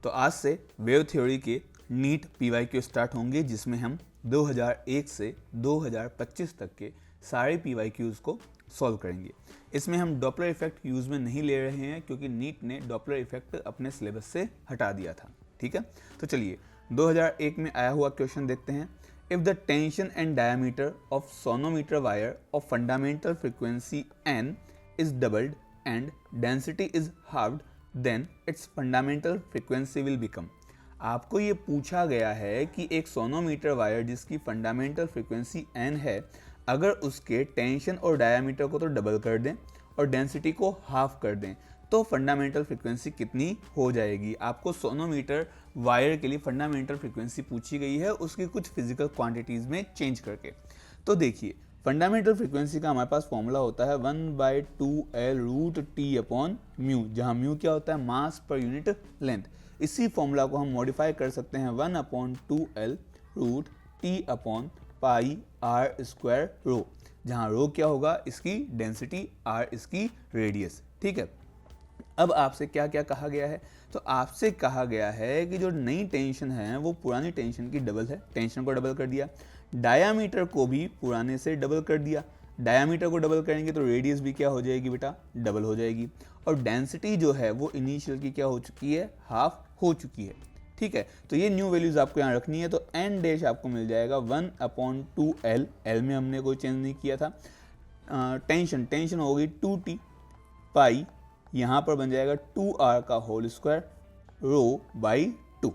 तो आज से वेव थ्योरी के नीट PYQ स्टार्ट होंगे, जिसमें हम 2001 से 2025 तक के सारे PYQs को सॉल्व करेंगे। इसमें हम डॉपलर इफेक्ट यूज़ में नहीं ले रहे हैं, क्योंकि नीट ने डॉपलर इफेक्ट अपने सिलेबस से हटा दिया था। ठीक है, तो चलिए 2001 में आया हुआ क्वेश्चन देखते हैं। If the tension and diameter of sonometer wire of fundamental frequency n is doubled and density is halved, then its fundamental frequency will become। आपको ये पूछा गया है कि एक सोनोमीटर वायर जिसकी फंडामेंटल फ्रीक्वेंसी n है, अगर उसके टेंशन और डायमीटर को तो डबल कर दें और डेंसिटी को हाफ कर दें तो फंडामेंटल फ्रीक्वेंसी कितनी हो जाएगी। आपको सोनोमीटर वायर के लिए फंडामेंटल फ्रीक्वेंसी पूछी गई है, उसकी कुछ फिजिकल क्वांटिटीज़ में चेंज करके। तो देखिए, फंडामेंटल फ्रीक्वेंसी का हमारे पास फॉर्मूला होता है 1/2L√T/μ, जहाँ म्यू क्या होता है, मास पर यूनिट लेंथ। इसी फॉर्मूला को हम मॉडिफाई कर सकते हैं 1/2L√T/πr²ρ, जहाँ ρ क्या होगा, इसकी डेंसिटी, r इसकी रेडियस। ठीक है, अब आपसे क्या क्या कहा गया है, तो आपसे कहा गया है कि जो नई टेंशन है वो पुरानी टेंशन की डबल है, टेंशन को डबल कर दिया, डायामीटर को भी पुराने से डबल कर दिया। डायामीटर को डबल करेंगे तो रेडियस भी क्या हो जाएगी बेटा, डबल हो जाएगी। और डेंसिटी जो है वो इनिशियल की क्या हो चुकी है, हाफ हो चुकी है। ठीक है, तो ये न्यू वैल्यूज आपको यहाँ रखनी है। तो n डैश आपको मिल जाएगा 1/2L, L में हमने कोई चेंज नहीं किया था। टेंशन होगी 2T, पाई यहाँ पर बन जाएगा 2r का होल स्क्वायर ρ/2।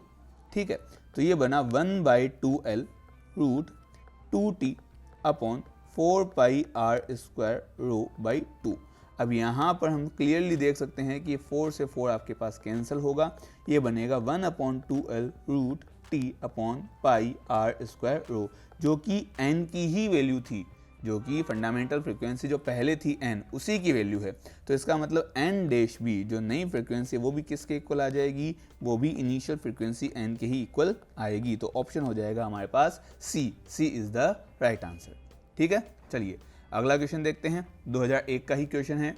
ठीक है, तो ये बना 1/2L√2T/4πr² अब यहाँ पर हम क्लियरली देख सकते हैं कि 4 से 4 आपके पास कैंसिल होगा, ये बनेगा 1/2L√T/πr², जो कि n की ही वैल्यू थी, जो कि फंडामेंटल फ्रीक्वेंसी जो पहले थी n, उसी की वैल्यू है। तो इसका मतलब n डैश भी, जो नई फ्रीक्वेंसी है, वो भी किसके इक्वल आ जाएगी, वो भी इनिशियल फ्रीक्वेंसी n के ही इक्वल आएगी। तो ऑप्शन हो जाएगा हमारे पास सी इज द राइट आंसर। ठीक है, चलिए अगला क्वेश्चन देखते हैं। 2001 का ही क्वेश्चन है।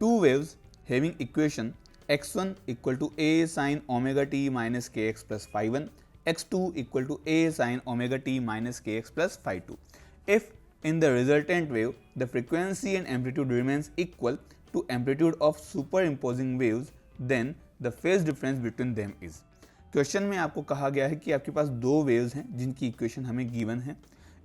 Two waves having equation x1 = a sin ωt - kx + phi1, x2 = a sin ωt - kx + phi2। If in the resultant wave the frequency and amplitude remains equal to amplitude of superimposing waves, then the phase difference between them is। Question में आपको कहा गया है कि आपके पास दो waves हैं जिनकी इक्वेशन हमें गिवन है।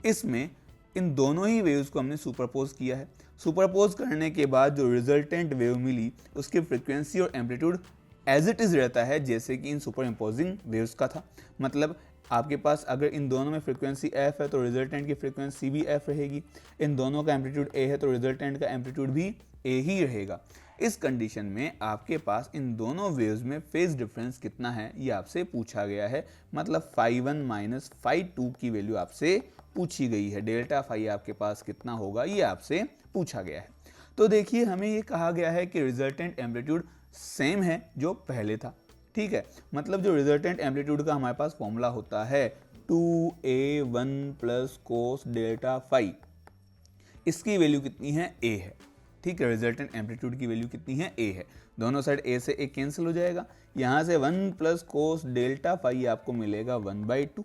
इसमें इन दोनों ही वेव्स को हमने सुपरपोज किया है। सुपरपोज करने के बाद जो रिजल्टेंट वेव मिली उसकी फ्रीक्वेंसी और एम्पलीट्यूड एज इट इज़ रहता है जैसे कि इन सुपर इम्पोजिंग वेव्स का था। मतलब आपके पास अगर इन दोनों में फ्रीक्वेंसी f है तो रिजल्टेंट की फ्रीक्वेंसी भी f रहेगी, इन दोनों का एम्पलीट्यूड a है तो रिजल्टेंट का एम्पलीट्यूड भी a ही रहेगा। इस कंडीशन में आपके पास इन दोनों वेव्स में फेज डिफरेंस कितना है ये आपसे पूछा गया है। मतलब phi1 - phi2 की वैल्यू आपसे पूछी गई है। डेल्टा फाई आपके पास कितना होगा ये आपसे पूछा गया है। तो देखिए, हमें ये कहा गया है कि रिजल्टेंट एम्पलीट्यूड सेम है जो पहले था। ठीक है, मतलब जो रिजल्टेंट एम्पलीट्यूड का हमारे पास फॉर्मूला होता है 2a1 + cos डेल्टा फाई, इसकी वैल्यू कितनी है, a है। ठीक है, रिजल्टेंट एम्पलीट्यूड की वैल्यू कितनी है, a है। दोनों साइड a से a कैंसिल हो जाएगा। यहाँ से 1 + cos डेल्टा फाई आपको मिलेगा 1/2,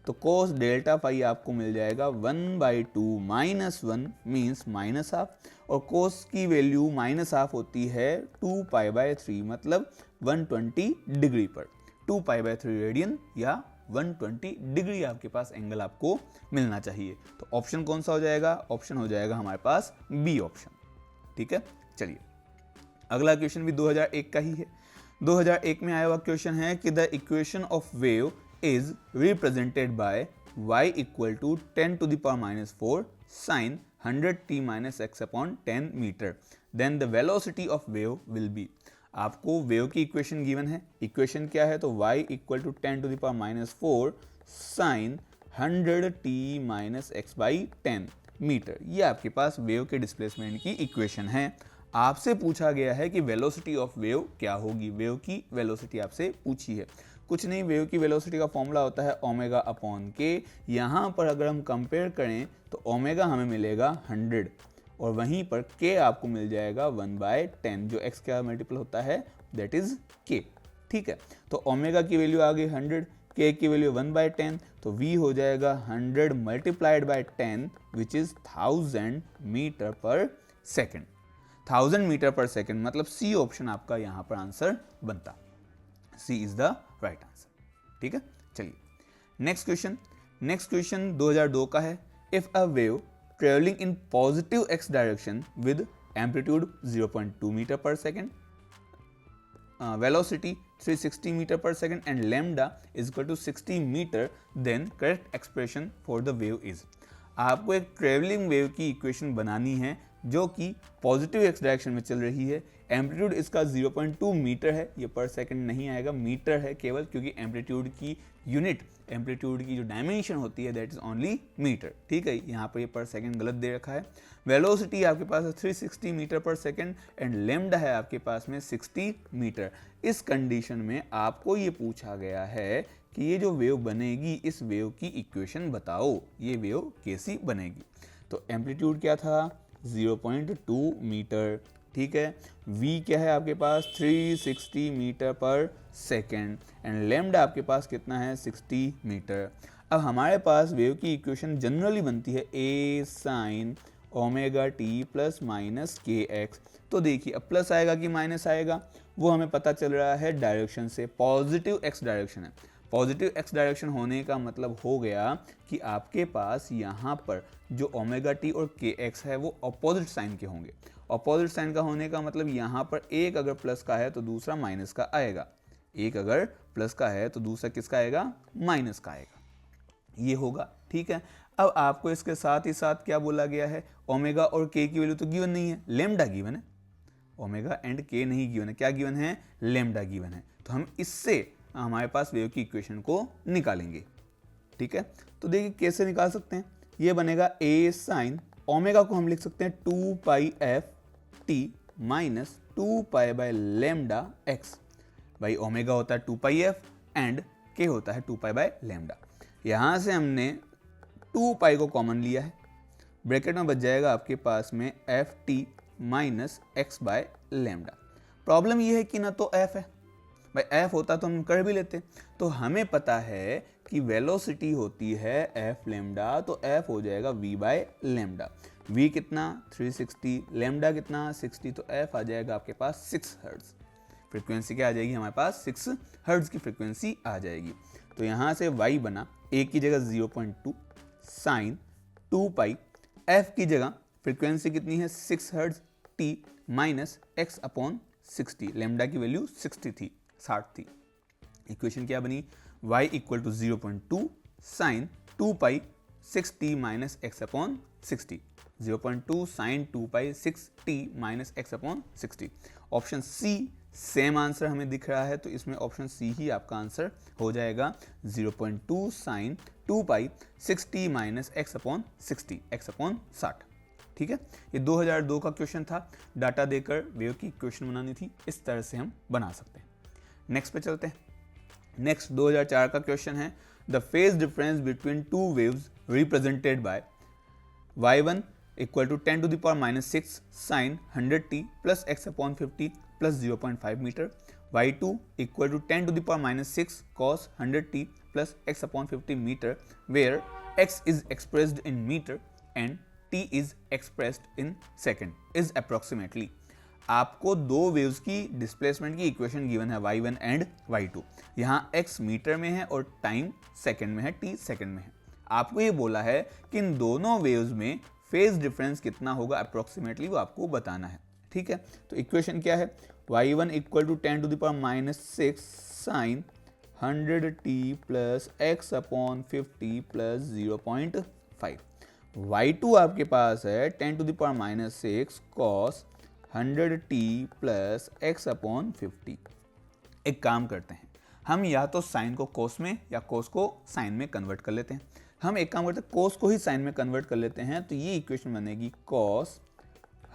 तो cos डेल्टा फाई आपको मिल जाएगा 1/2 - 1 मीन्स -½ और cos की वैल्यू -½ होती है 2π/3, मतलब 120 डिग्री पर। 2π/3 रेडियन या 120 डिग्री आपके पास एंगल आपको मिलना चाहिए। तो ऑप्शन कौन सा हो जाएगा, ऑप्शन हो जाएगा हमारे पास बी ऑप्शन। ठीक है, चलिए अगला क्वेश्चन भी 2001 का ही है। 2001 में आया हुआ क्वेश्चन है कि the equation of wave is represented by y = 10⁻⁴ sin 100t - x/10 मीटर, then the velocity of wave will be। आपको वेव की इक्वेशन गिवन है। इक्वेशन क्या है, तो y = 10⁻⁴ sin 100t - x/10 metre, ये आपके पास वेव के डिस्प्लेसमेंट की इक्वेशन है। आपसे पूछा गया है कि वेलोसिटी ऑफ वेव क्या होगी। वेव की वेलोसिटी आपसे पूछी है। कुछ नहीं, वेव की वेलोसिटी का फॉर्मूला होता है ω/k। यहाँ पर अगर हम कंपेयर करें तो ओमेगा हमें मिलेगा 100 और वहीं पर k आपको मिल जाएगा 1/10, जो x का मल्टीपल होता है दैट इज k। ठीक है। तो ओमेगा की वैल्यू आ गई 100, के की वैल्यू 1/10, तो v हो जाएगा 100 multiplied by 10 which is 1000 meter per second. 1000 meter per second मतलब सी ऑप्शन आपका यहां पर आंसर बनता, C is the right answer. ठीक है, चलिए नेक्स्ट क्वेश्चन 2002 का है। If a wave travelling in positive x direction with amplitude 0.2 meter per second, velocity 360 meter per second and lambda is equal to 60 meter, then correct expression for the wave is। आपको एक travelling wave की equation बनानी है जो कि positive x direction में चल रही है। एम्पलीट्यूड इसका 0.2 मीटर है, ये पर सेकंड नहीं आएगा, मीटर है केवल, क्योंकि एम्पलीट्यूड की यूनिट, एम्पलीट्यूड की जो डायमेंशन होती है दैट इज ओनली मीटर। ठीक है, यहाँ पर ये पर सेकंड गलत दे रखा है। वेलोसिटी आपके पास है 360 मीटर पर सेकंड एंड लैम्डा है आपके पास में 60 मीटर। इस कंडीशन में आपको ये पूछा गया है कि ये जो वेव बनेगी इस वेव की इक्वेशन बताओ, ये वेव कैसी बनेगी। तो एम्पलीट्यूड क्या था 0.2 मीटर, ठीक है। v क्या है आपके पास 360 metre per second and lambda आपके पास कितना है 60 मीटर। अब हमारे पास वेव की इक्वेशन जनरली बनती है a sine omega t plus minus के एक्स। तो देखिए अब प्लस आएगा कि माइनस आएगा वो हमें पता चल रहा है डायरेक्शन से, पॉजिटिव एक्स डायरेक्शन है। पॉजिटिव एक्स डायरेक्शन होने का मतलब हो गया कि आपके पास यहाँ पर जो ओमेगा टी और के एक्स है वो अपोजिट साइन के होंगे। अपोजिट साइन का होने का मतलब यहाँ पर एक अगर प्लस का है तो दूसरा माइनस का आएगा, एक अगर प्लस का है तो दूसरा किसका आएगा माइनस का आएगा, ये होगा। ठीक है, अब आपको इसके साथ ही साथ क्या बोला गया है, ओमेगा और के की वैल्यू तो गिवन नहीं है, लैम्डा गिवन है। ओमेगा एंड के नहीं गिवन है, क्या गिवन है लैम्डा गिवन है। तो हम इससे हमारे पास वेव की इक्वेशन को निकालेंगे। ठीक है, तो देखिए कैसे निकाल सकते हैं, ये बनेगा a साइन ओमेगा को हम लिख सकते हैं 2 pi F T minus 2 pi by lambda X. भाई ओमेगा होता है 2 पाई एफ एंड के होता है 2 पाई बाय लैम्डा। यहां से हमने 2 पाई को कॉमन लिया है, ब्रैकेट में बच जाएगा आपके पास में F T minus x by lambda. Problem ये है कि ना तो एफ है, भाई एफ होता तो हम कर भी लेते। तो हमें पता है कि वेलोसिटी होती है एफ लैम्डा, तो एफ हो जाएगा वी बाय लैम्डा। वी कितना 360, लैम्डा कितना 60, तो एफ आ जाएगा आपके पास 6 हर्ट्ज। फ्रीक्वेंसी क्या आ जाएगी हमारे पास 6 हर्ट्ज की फ्रीक्वेंसी आ जाएगी। तो यहाँ से y बना a की जगह 0.2 साइन 2 पाई, f की जगह फ्रीक्वेंसी कितनी है 6 hertz, t minus x upon 60, lambda की वैल्यू 60 थी 60 थी। इक्वेशन क्या बनी y equal to 0.2 sine 2 pi 6t minus x upon 60, 0.2 sine 2 pi 6t minus x upon 60। Option C same answer हमें दिख रहा है, तो इसमें ऑप्शन सी ही आपका आंसर हो जाएगा 0.2 sine 2 pi 6t minus x upon 60, x upon 60। ठीक है, ये 2002 का क्वेश्चन था, डाटा देकर वेव की इक्वेशन बनानी थी, इस तरह से हम बना सकते हैं। नेक्स्ट पे चलते हैं। नेक्स्ट 2004 का क्वेश्चन है, the phase difference between two waves represented by y1 equal to 10 to the power minus 6 sine 100t plus x upon 50 plus 0.5 meter, y2 equal to 10 to the power minus 6 cos 100t plus x upon 50 meter, where x is expressed in metre and t is expressed in second, is approximately. आपको दो waves की displacement की equation given है y1 and y2। यहाँ x metre में है और time second में है, t सेकंड में है। आपको ये बोला है कि इन दोनों वेव्स में फेज डिफरेंस कितना होगा अप्रोक्सीमेटली, वो आपको बताना है। ठीक है, तो इक्वेशन क्या है, y1 equal to 10 to the power minus 6 sine 100t plus x upon 50 plus 0.5, y2 आपके पास है 10 to the power minus 6 cos 100t plus x upon 50। एक काम करते हैं, हम या तो साइन को कोस में या कोस को साइन में कन्वर्ट कर लेते हैं। हम एक काम करते हैं, कोस को ही साइन में कन्वर्ट कर लेते हैं, तो ये इक्वेशन बनेगी cos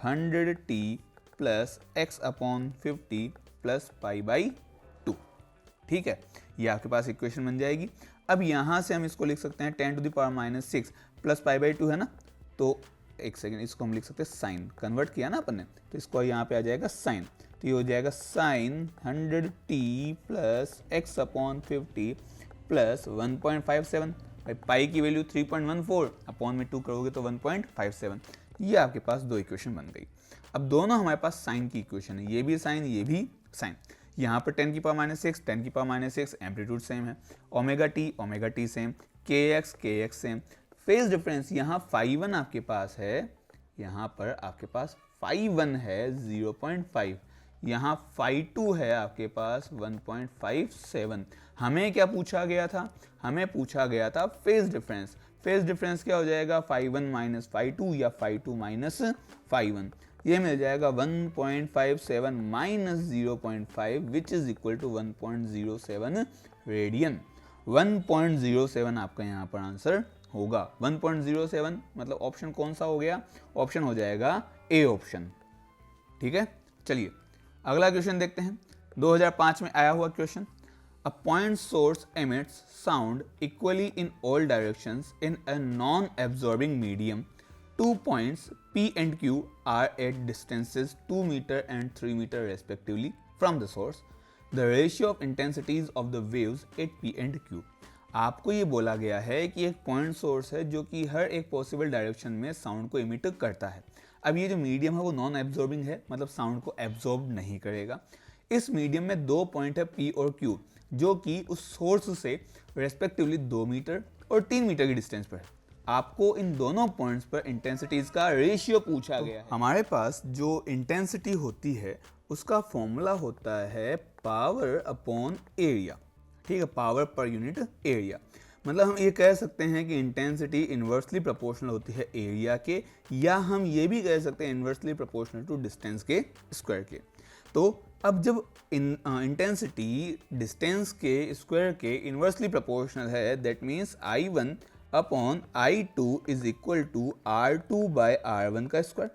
100t plus x upon 50 plus pi by 2। ठीक है, ये आपके पास इक्वेशन बन जाएगी। अब यहाँ से हम इसको लिख सकते हैं 10 to the power minus 6 plus pi by 2 है ना, तो एक सेकेंड, इसको हम लिख सकते हैं साइन, कन्वर्ट किया ना अपन ने, तो इसको यहाँ पे आ जाएगा साइन। तो तो ये हो जाएगा sine 100t plus x upon 50 plus 1.57। भाई पाई की वैल्यू 3.14, अपॉन में 2 करोगे तो 1.57। ये आपके पास दो इक्वेशन बन गई। अब दोनों हमारे पास साइन की इक्वेशन है, ये भी साइन ये भी साइन। यहाँ पर 10 की पावर माइनस 6 10 की पावर माइनस 6 एम्पलीट्यूड सेम है, ओमेगा टी सेम, के एक्स सेम। फेज डिफरेंस यहाँ फाई 1 आपके पास है, यहाँ पर आपके पास फाई 1 है 0.5, यहाँ फाई 2 है आपके पास 1.57। हमें क्या पूछा गया था? हमें पूछा गया था फेज डिफरेंस। फेज डिफरेंस क्या हो जाएगा? फाई 1 माइनस फाई 2 या फाई 2 माइनस फाई 1। ये मिल जाएगा 1.57 minus 0.5 which is equal to 1.07 radian. 1.07 आपका यहाँ पर आंसर होगा। 1.07 मतलब ऑप्शन कौन सा हो गया? ऑप्शन हो जाएगा ए ऑप्शन। ठीक है, चलिए अगला क्वेश्चन देखते हैं। 2005 में आया हुआ question. A point source emits sound equally in all directions in a non-absorbing medium. 2 points P and Q are at distances 2 meter and 3 meter respectively from the source. The ratio of intensities of the waves at P and Q. आपको ये बोला गया है कि एक point source है जो कि हर एक पॉसिबल डायरेक्शन में साउंड को इमिट करता है। अब ये जो मीडियम है वो नॉन एब्जॉर्बिंग है, मतलब साउंड को एब्जॉर्ब नहीं करेगा। इस मीडियम में दो पॉइंट है P और Q जो कि उस सोर्स से रेस्पेक्टिवली 2 मीटर और 3 मीटर की डिस्टेंस पर है। आपको इन दोनों पॉइंट्स पर इंटेंसिटीज का रेशियो पूछा गया है। हमारे पास जो इंटेंसिटी होती है उसका फॉर्मूला होता है पावर अपॉन एरिया। ठीक है, पावर पर यूनिट एरिया। मतलब हम ये कह सकते हैं कि इंटेंसिटी इन्वर्सली प्रोपोर्शनल होती है एरिया के, या हम ये भी कह सकते हैं इन्वर्सली प्रोपोर्शनल टू डिस्टेंस के स्क्वायर के। तो अब जब इंटेंसिटी डिस्टेंस के स्क्वायर के इन्वर्सली प्रोपोर्शनल है, that means I1 upon I2 is equal to R2 by R1 का स्क्वायर।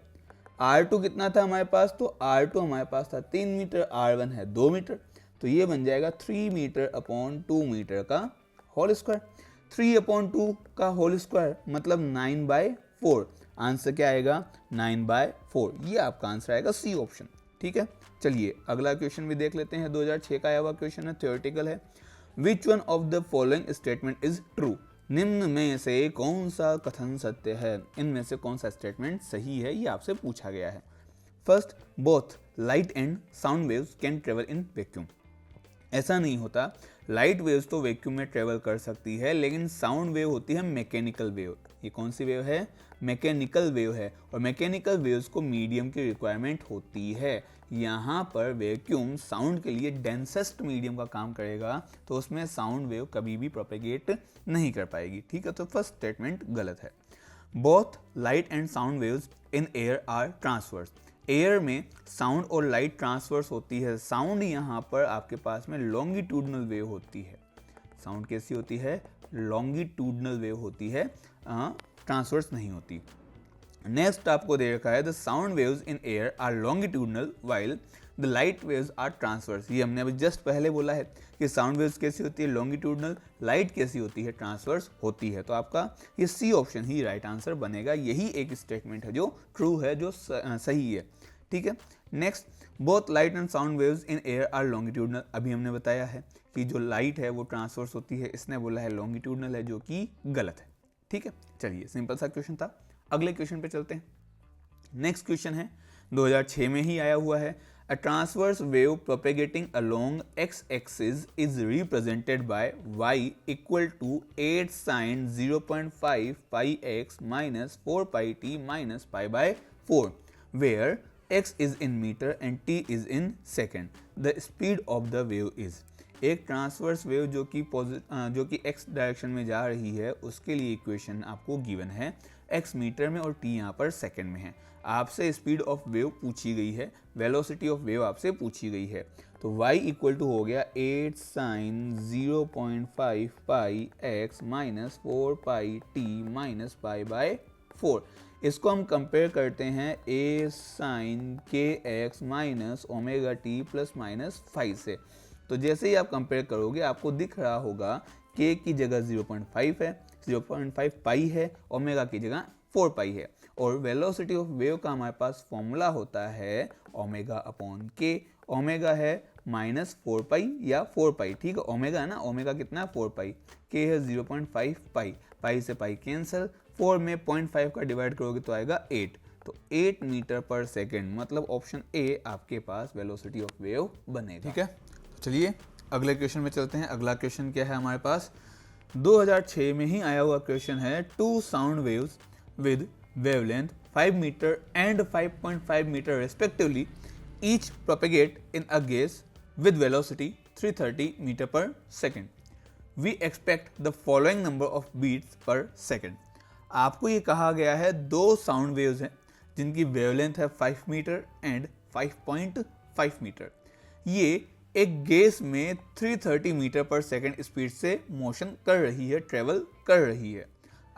R2 कितना था हमारे पास? तो R2 हमारे पास था 3 मीटर, R1 है 2 मीटर, तो ये बन जाएगा 3 मीटर अपॉन 2 मीटर का होल स्क्वायर। 3 अपॉन 2 का होल स्क्वायर मतलब 9/4। आंसर क्या आएगा? 9/4। ये आपका आंसर आएगा सी ऑप्शन। ठीक है, चलिए अगला क्वेश्चन भी देख लेते हैं। 2006 का आया हुआ क्वेश्चन है, थ्योरेटिकल है। Which one of the following statement is true? निम्न में से कौन सा कथन सत्य है? इनमें से कौन सा स्टेटमेंट सही है, ये आपसे पूछा गया है। First, both light and sound waves can travel in vacuum. ऐसा नहीं होता, लाइट वेव्स तो वैक्यूम में ट्रेवल कर सकती है, लेकिन साउंड वेव होती है मैकेनिकल वेव। ये कौन सी वेव है? मैकेनिकल वेव है, और मैकेनिकल वेव्स को मीडियम की रिक्वायरमेंट होती है। यहाँ पर वैक्यूम साउंड के लिए डेंसेस्ट मीडियम का काम करेगा, तो उसमें साउंड वेव कभी भी प्रोपेगेट नहीं कर पाएगी। ठीक है, तो फर्स्ट स्टेटमेंट गलत है। Both light and sound waves in air are transverse. Air में साउंड और लाइट ट्रांसवर्स होती है। साउंड यहाँ पर आपके पास में लॉन्गिट्यूडनल वेव होती है। साउंड कैसी होती है? लॉन्गिट्यूडनल वेव होती है, ट्रांसवर्स नहीं होती। नेक्स्ट आपको दे रखा है the sound waves in air are longitudinal while the light waves are transverse. ये हमने अभी जस्ट पहले बोला है कि साउंड वेव्स कैसी होती है? लॉन्गिट्यूडनल। लाइट कैसी होती है? ट्रांसवर्स होती है। तो आपका ये सी ऑप्शन ही राइट आंसर बनेगा। यही एक स्टेटमेंट है जो ट्रू है, जो सही है। ठीक है, next, both light and sound waves in air are longitudinal. अभी हमने बताया है कि जो लाइट है वो ट्रांसवर्स होती है, इसने बोला है लॉन्गिट्यूडनल है, जो कि गलत है। ठीक है, चलिए सिंपल सा क्वेश्चन था। अगले क्वेश्चन पे चलते हैं। नेक्स्ट क्वेश्चन है 2006 में ही आया हुआ है। A transverse wave propagating along x-axis is represented by y equal to 8 sin 0.5 pi x minus 4 pi t minus pi by 4, where x is in meter and t is in second. The speed of the wave is. एक transverse wave जो कि x direction में जा रही है, उसके लिए equation आपको गिवन है। x मीटर में और t यहाँ पर सेकंड में है। आपसे स्पीड ऑफ वेव पूछी गई है, वेलोसिटी ऑफ वेव आपसे पूछी गई है। तो y इक्वल टू हो गया 8 sine 0.5 pi x minus 4 pi t minus pi by 4। इसको हम कंपेयर करते हैं a साइन के x minus omega t plus minus 5 से। तो जैसे ही आप कंपेयर करोगे आपको दिख रहा होगा k की जगह 0.5 है, 0.5 पाई है, ओमेगा की जगह 4 पाई है। और वेलोसिटी ऑफ वेव का हमारे पास फॉर्मूला होता है ओमेगा अपॉन के। ओमेगा है -4 पाई या 4 पाई, ठीक है, ओमेगा है ना, ओमेगा कितना है 4 पाई, के है 0.5 पाई, पाई से पाई कैंसिल, 4 में 0.5 का डिवाइड करोगे तो आएगा 8, तो 8 मीटर पर सेकेंड, मतलब ऑप्शन ए आपके पास वेलोसिटी ऑफ वेव बनेगा। ठीक है, तो चलिए अगले क्वेश्चन में चलते हैं। अगला क्वेश्चन क्या है हमारे पास, 2006 में ही आया हुआ क्वेश्चन है, 2 sound waves with wavelength 5 meter and 5.5 meter respectively each propagate in a gas with velocity 330 meter per second. We expect the following number of beats per second. आपको ये कहा गया है 2 साउंड वेव्स हैं जिनकी वेवलेंथ है 5 meter and 5.5 metre. ये एक गैस में 330 मीटर पर सेकेंड स्पीड से मोशन कर रही है, ट्रेवल कर रही है।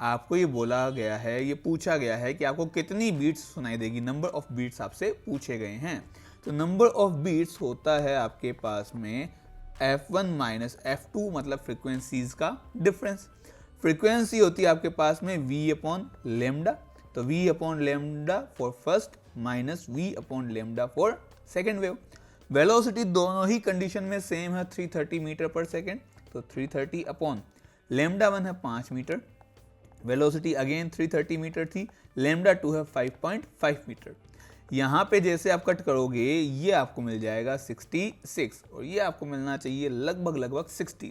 आपको ये बोला गया है, ये पूछा गया है कि आपको कितनी बीट्स सुनाई देगी, नंबर ऑफ बीट्स आपसे पूछे गए हैं। तो नंबर ऑफ बीट्स होता है आपके पास में f1 माइनस f2, मतलब फ्रीक्वेंसीज का डिफरेंस। फ्रीक्वेंसी होती है आपके पास में v अपॉन लेमडा, तो v upon lambda for first minus v upon lambda for second wave. Velocity दोनों ही कंडीशन में सेम है 330 मीटर पर सेकेंड, तो 330 अपॉन लेमडा 1 है 5 मीटर, वेलोसिटी अगेन 330 मीटर थी, लेमडा 2 है 5.5 मीटर। यहाँ पे जैसे आप कट करोगे ये आपको मिल जाएगा 66 और ये आपको मिलना चाहिए लगभग 60,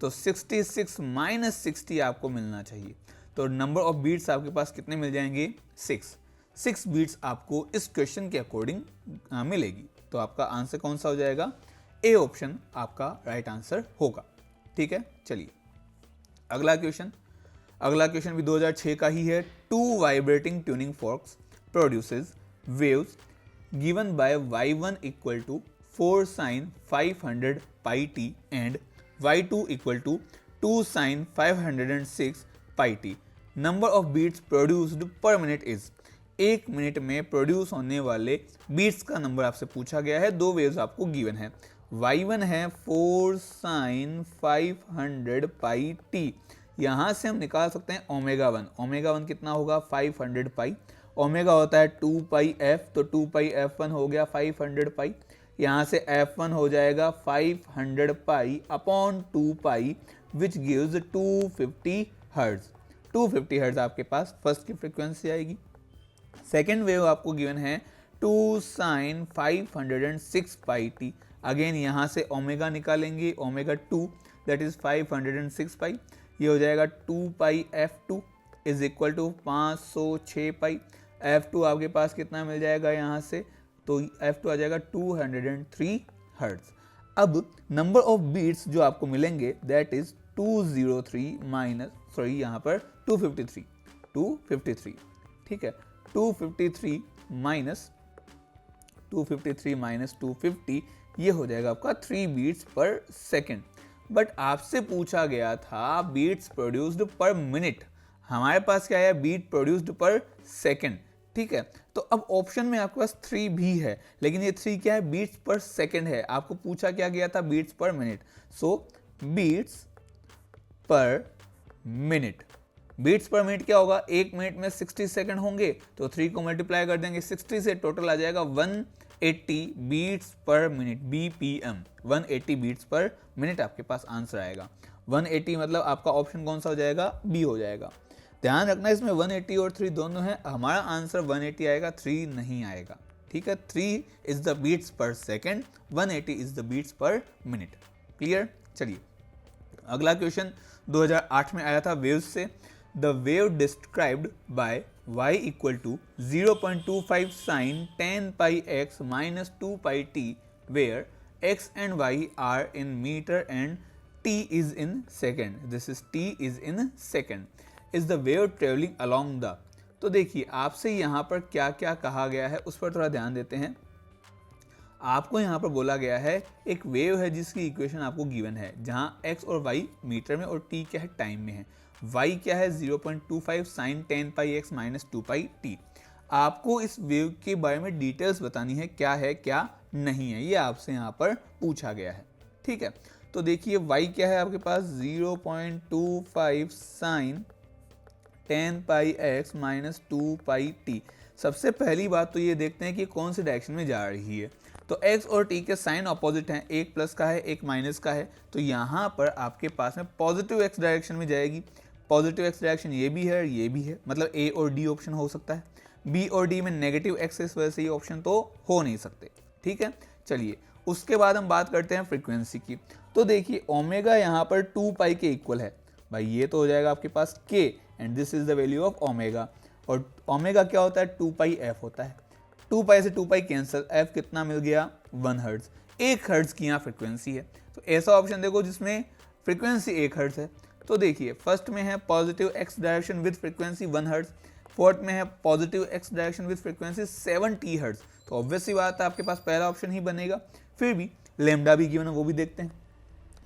तो 66 माइनस 60 आपको मिलना चाहिए। तो नंबर ऑफ बीट्स आपके पास कितने मिल जाएंगे, 6 बीट्स आपको इस क्वेश्चन के अकॉर्डिंग मिलेगी। तो आपका आंसर कौन सा हो जाएगा, ए ऑप्शन आपका राइट आंसर होगा। ठीक है, चलिए अगला क्वेश्चन भी 2006 का ही है। 2 vibrating tuning forex produces waves given by y1 equal to 4 sin 500 pi t and y2 equal to 2 sin 506 pi t. Number of beats produced per minute is, 1 minute में produce होने वाले बीट्स का number आपसे पूछा गया है। 2 waves आपको given है, y1 है 4 sin 500 pi t, यहाँ से हम निकाल सकते हैं ओमेगा 1 कितना होगा 500 पाई, ओमेगा होता है 2 पाई एफ, तो 2 पाई f1 हो गया 500 पाई, यहाँ से f1 हो जाएगा 500 pi upon 2 pi which gives 250 hertz. 250 hertz आपके पास फर्स्ट की फ्रीक्वेंसी आएगी। सेकेंड वेव आपको गिवन है 2 साइन 506 पाई टी, अगेन यहाँ से ओमेगा निकालेंगे, ओमेगा 2 दैट इज 506 पाई, ये हो जाएगा 2 pi f2 is equal to 506 pi. f2 आपके पास कितना मिल जाएगा यहाँ से, तो f2 आ जाएगा 203 हर्ट्ज। अब नंबर ऑफ बीट्स जो आपको मिलेंगे दैट इज 203 माइनस, सॉरी यहाँ पर 253, ठीक है, 253 माइनस 250, ये हो जाएगा आपका 3 बीट्स पर सेकेंड। बट आपसे पूछा गया था बीट्स प्रोड्यूस्ड पर मिनट, हमारे पास क्या है बीट प्रोड्यूस्ड पर सेकेंड। ठीक है, तो अब ऑप्शन में आपके पास 3 भी है, लेकिन ये 3 क्या है, बीट्स पर सेकेंड है। आपको पूछा क्या गया था, beats per minute, so beats per minute. Beats per minute क्या होगा, 1 मिनट में 60 सेकंड होंगे, तो 3 को मल्टीप्लाई कर देंगे 60 से, टोटल आ जाएगा 180 beats per minute, BPM, 180 beats per minute आपके पास आंसर आएगा। 180 मतलब आपका ऑप्शन कौन सा हो जाएगा, बी हो जाएगा। ध्यान रखना इसमें 180 और 3 दोनों है, हमारा आंसर 180 आएगा, 3 नहीं आएगा। ठीक है, 3 इज द बीट्स पर second, 180 is the beats per minute. Clear, चलिए अगला क्वेश्चन 2008 में आया था वेव्स से। The wave described by y equal to 0.25 sine 10 pi x minus 2 pi t where x and y are in metre and t is in second, this is t is in second, is the wave traveling along the। तो देखिए आपसे यहाँ पर क्या क्या कहा गया है उस पर थोड़ा ध्यान देते हैं। आपको यहाँ पर बोला गया है एक वेव है जिसकी इक्वेशन आपको गिवन है, जहाँ x और y मीटर में और t क्या है टाइम में है। y क्या है 0.25 sine 10 pi x minus 2 pi t। आपको इस वेव के बारे में डिटेल्स बतानी है, क्या है क्या नहीं है, ये आपसे यहाँ पर पूछा गया है। ठीक है, तो देखिए y क्या है आपके पास 0.25 sine 10 pi x minus 2 pi t। सबसे पहली बात तो ये देखते हैं कि कौन सी डायरेक्शन में जा रही है। तो x और t के साइन अपोजिट हैं, एक प्लस का है एक माइनस का है, तो यहाँ पर आपके पास में पॉजिटिव x डायरेक्शन में जाएगी। पॉजिटिव x डायरेक्शन ये भी है और ये भी है, मतलब a और d ऑप्शन हो सकता है। b और d में नेगेटिव x इस वजह से ये ऑप्शन तो हो नहीं सकते। ठीक है, चलिए उसके बाद हम बात करते हैं फ्रीक्वेंसी की। तो देखिए ओमेगा यहाँ पर 2 पाई के इक्वल है भाई, ये तो हो जाएगा आपके पास k and this is the value of omega. और ओमेगा क्या होता है, 2 पाई f होता है। 2 पाई से 2 पाई कैंसिल, f कितना मिल गया 1 हर्ट्ज। 1 हर्ट्ज की यहाँ फ्रिक्वेंसी है, तो ऐसा ऑप्शन देखो जिसमें फ्रिक्वेंसी 1 हर्ट्ज है। तो देखिए फर्स्ट में है positive x direction with frequency 1 hertz, fourth में है positive x direction with frequency 70 hertz. तो ऑब्वियस सी बात है आपके पास पहला ऑप्शन ही बनेगा। फिर भी लेमडा भी गिवन है, वो भी देखते हैं।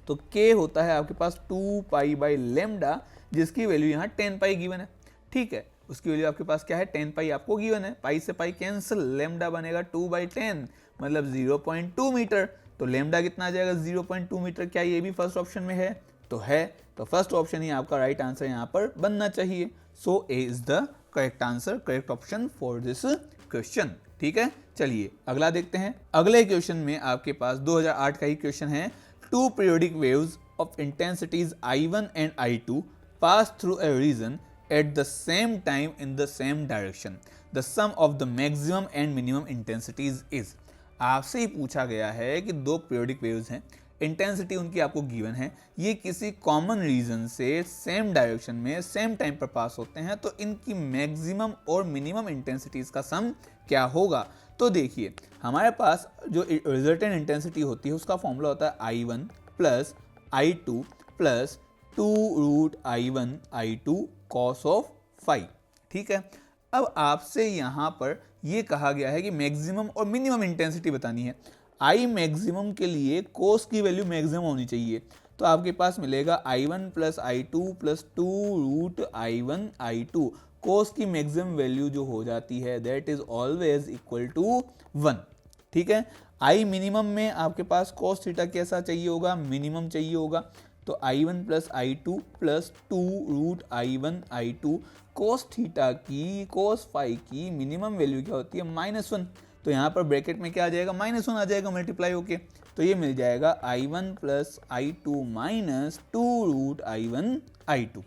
तो k होता है आपके पास 2 पाई बाई लेमडा, जिसकी वैल्यू यहाँ 10 पाई गिवन है। ठीक है, उसकी वैल्यू आपके पास क्या है 10 पाई आपको गिवन है, पाई से पाई कैंसिल, लेमडा बनेगा 2/10 मतलब 0.2 मीटर। तो लेमडा कितना आ जाएगा 0.2 मीटर। क्या ये भी फर्स्ट ऑप्शन में है, तो है, तो फर्स्ट ऑप्शन ही आपका राइट आंसर यहाँ पर बनना चाहिए। So A is the correct answer, correct option for this question. ठीक है, चलिए अगला देखते हैं। अगले क्वेश्चन में आपके पास 2008 का ही क्वेश्चन है। Two periodic waves of intensities I1 and I2 pass through a region at the same time in the same direction. The sum of the maximum and minimum intensities is. आपसे ही पूछा गया है कि दो पीरियोडिक वेव्स हैं, intensity उनकी आपको given है, ये किसी कॉमन रीजन से सेम डायरेक्शन में सेम टाइम पर पास होते हैं, तो इनकी मैक्सिमम और मिनिमम इंटेंसिटीज का सम क्या होगा। तो देखिए हमारे पास जो रिजल्टेंट इंटेंसिटी होती है उसका फॉर्मूला होता है I1 plus I2 plus 2√I1I2 cos of phi. ठीक है, अब आपसे यहाँ पर ये कहा गया है कि मैक्सिमम और मिनिमम इंटेंसिटी बतानी है। आई मैक्सिमम के लिए कोस की वैल्यू मैक्सिमम होनी चाहिए, तो आपके पास मिलेगा I1 plus I2 plus 2√I1I2। कोस की मैक्सिमम वैल्यू जो हो जाती है that is always equal to 1। ठीक है, आई मिनिमम में आपके पास कोस थीटा कैसा चाहिए होगा, मिनिमम चाहिए होगा। तो I1 plus I2 plus 2√I1I2 cos theta की, कोस फाई की मिनिमम वैल्यू क्या होती है -1। तो यहाँ पर ब्रैकेट में क्या आ जाएगा -1 आ जाएगा मल्टीप्लाई होके, तो ये मिल जाएगा I1 plus I2 minus 2√I1I2।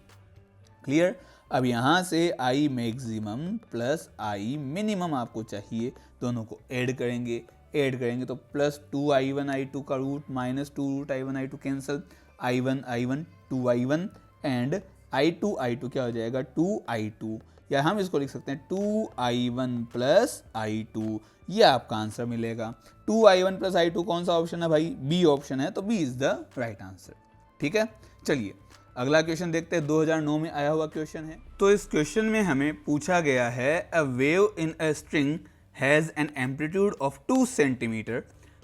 Clear. अब यहाँ से I maximum plus I minimum आपको चाहिए, दोनों को ऐड करेंगे तो प्लस 2I1I2 का root minus 2√I1I2 cancel, I1 2I1 and I2 क्या हो जाएगा 2I2, या हम इसको लिख सकते हैं 2I1 प्लस I2, ये आपका आंसर मिलेगा। 2I1 प्लस I2 कौन सा ऑप्शन है भाई, बी ऑप्शन है, तो B is the right answer. ठीक है, चलिए अगला क्वेश्चन देखते हैं, 2009 में आया हुआ क्वेश्चन है। तो इस क्वेश्चन में हमें पूछा गया है a wave in a string has an amplitude of 2 centimetre,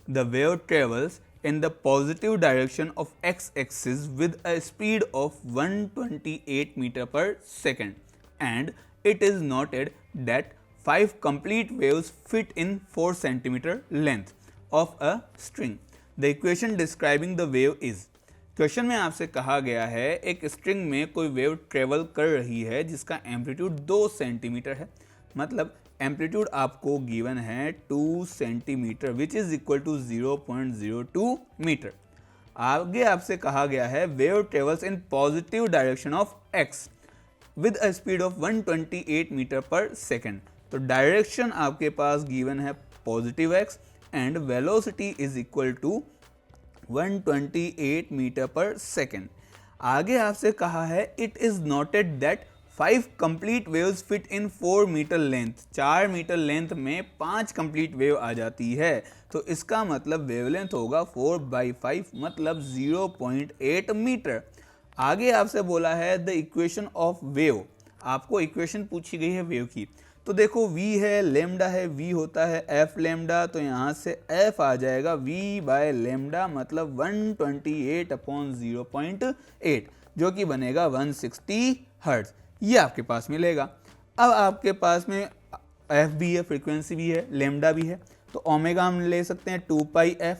the wave travels in the positive direction of x-axis with a speed of 128 meter per second, and it is noted that 5 complete waves fit in 4 centimeter length of a string. The equation describing the wave is. Question में आपसे कहा गया है एक string में कोई wave travel कर रही है जिसका एम्पलीट्यूड 2 सेंटीमीटर है, मतलब एम्पलीट्यूड आपको गिवन है 2 centimeter which is equal to 0.02 meter. आगे आपसे कहा गया है wave travels in positive direction of x with a speed of 128 meter per second. तो डायरेक्शन आपके पास गिवन है positive x and velocity is equal to 128 meter per second. आगे आपसे कहा है it is noted that 5 complete waves fit in 4 meter length, 4 meter length में 5 complete wave आ जाती है, तो इसका मतलब वेवलेंथ होगा 4/5 मतलब 0.8 मीटर। आगे आपसे बोला है द इक्वेशन ऑफ वेव, आपको इक्वेशन पूछी गई है वेव की। तो देखो v है, लेमडा है, v होता है f लेमडा, तो यहाँ से f आ जाएगा v बाय लेमडा मतलब 128/0.8 जो कि बनेगा 160 हर्ट्ज, ये आपके पास मिलेगा। अब आपके पास में f भी है, फ्रीक्वेंसी भी है, लेमडा भी है, तो ओमेगा हम ले सकते हैं 2 पाई f,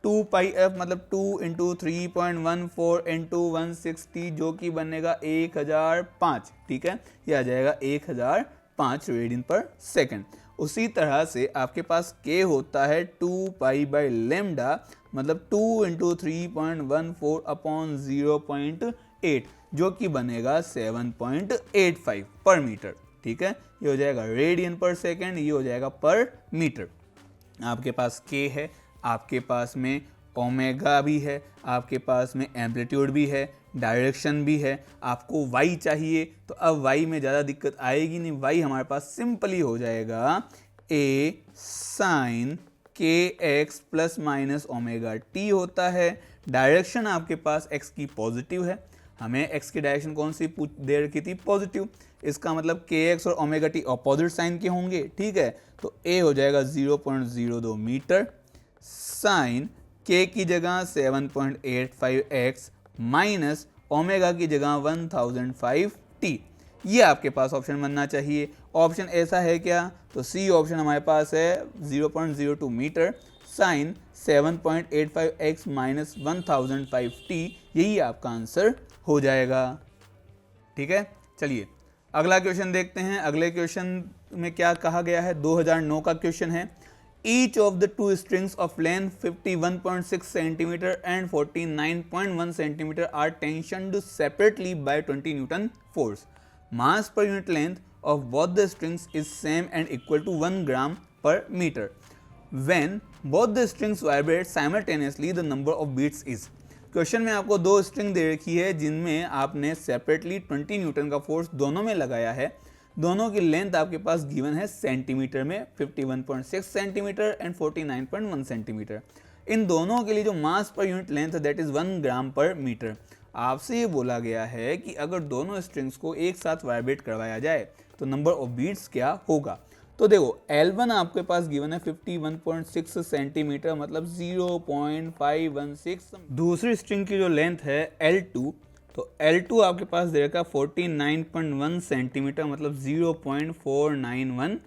2 पाई एफ मतलब 2 इंटू 3.14 इंटू 160 जो कि बनेगा 1005, ठीक है, ये आ जाएगा 1005 रेडियन पर सेकेंड। उसी तरह से आपके पास k होता है 2 पाई बाई लेमडा मतलब 2 इंटू 3.14 अपॉन 0.8 जो कि बनेगा 7.85 पर मीटर, ठीक है, ये हो जाएगा रेडियन पर सेकेंड, ये हो जाएगा पर मीटर। आपके पास k है, आपके पास में ओमेगा भी है, आपके पास में एम्पलीट्यूड भी है, डायरेक्शन भी है, आपको y चाहिए तो अब y में ज़्यादा दिक्कत आएगी नहीं, y हमारे पास सिंपली हो जाएगा a sine kx plus minus omega t होता है। डायरेक्शन आपके पास x की पॉजिटिव है, हमें x की डायरेक्शन कौन सी दे रखी थी, पॉजिटिव, इसका मतलब kx और ओमेगा t अपोजिट साइन के होंगे, ठीक है, तो a हो जाएगा 0.02 मीटर साइन k की जगह 7.85x माइनस ओमेगा की जगह 1005t, ये आपके पास ऑप्शन बनना चाहिए। ऑप्शन ऐसा है क्या, तो सी ऑप्शन हमारे पास है 0.02 metre sign 7.85x minus 1005t, यही आपका आंसर हो जाएगा, ठीक है। चलिए अगला क्वेश्चन देखते हैं। अगले क्वेश्चन में क्या कहा गया है, 2009 का क्वेश्चन है। Each of the two strings of length 51.6 cm and 49.1 cm are tensioned separately by 20 Newton force. Mass per unit length of both the strings is same and equal to 1 gram per meter. When both the strings vibrate simultaneously, the number of beats is. Question में आपको दो string दे रखी है जिनमें आपने separately 20 Newton का force दोनों में लगाया है। दोनों की लेंथ आपके पास गिवन है सेंटीमीटर में, 51.6 सेंटीमीटर एंड 49.1 सेंटीमीटर। इन दोनों के लिए जो मास पर यूनिट लेंथ है दैट इज 1 ग्राम पर मीटर। आपसे ये बोला गया है कि अगर दोनों स्ट्रिंग्स को एक साथ वाइब्रेट करवाया जाए तो नंबर ऑफ बीट्स क्या होगा। तो देखो L1 आपके पास गिवन है 51.6 सेंटीमीटर मतलब 0.516। दूसरी स्ट्रिंग की जो लेंथ है L2, तो L2 आपके पास दे रखा 49.1 सेंटीमीटर मतलब 0.491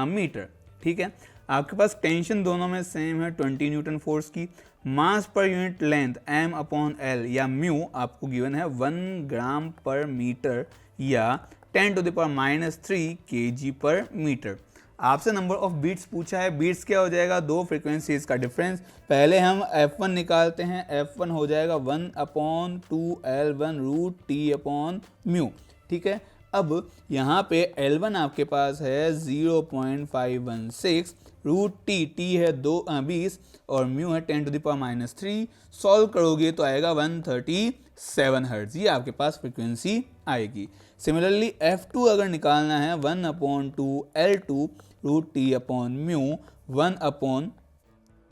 मीटर, ठीक है। आपके पास टेंशन दोनों में सेम है 20 न्यूटन फोर्स की। Mass per unit length m upon l या म्यू आपको गिवन है 1 ग्राम पर मीटर या 10⁻³ kg पर मीटर। आपसे नंबर ऑफ बीट्स पूछा है। बीट्स क्या हो जाएगा, दो फ्रीक्वेंसीज का डिफरेंस। पहले हम f1 निकालते हैं, f1 हो जाएगा 1/2L1 root t upon mu, ठीक है। अब यहाँ पे L1 आपके पास है 0.516 रूट t है 20 और म्यू है 10⁻³ सॉल्व करोगे तो आएगा 137 हर्ट्ज, ये आपके पास फ्रीक्वेंसी आएगी। सिमिलरली f2 अगर निकालना है 1/2L2 root t upon mu 1 upon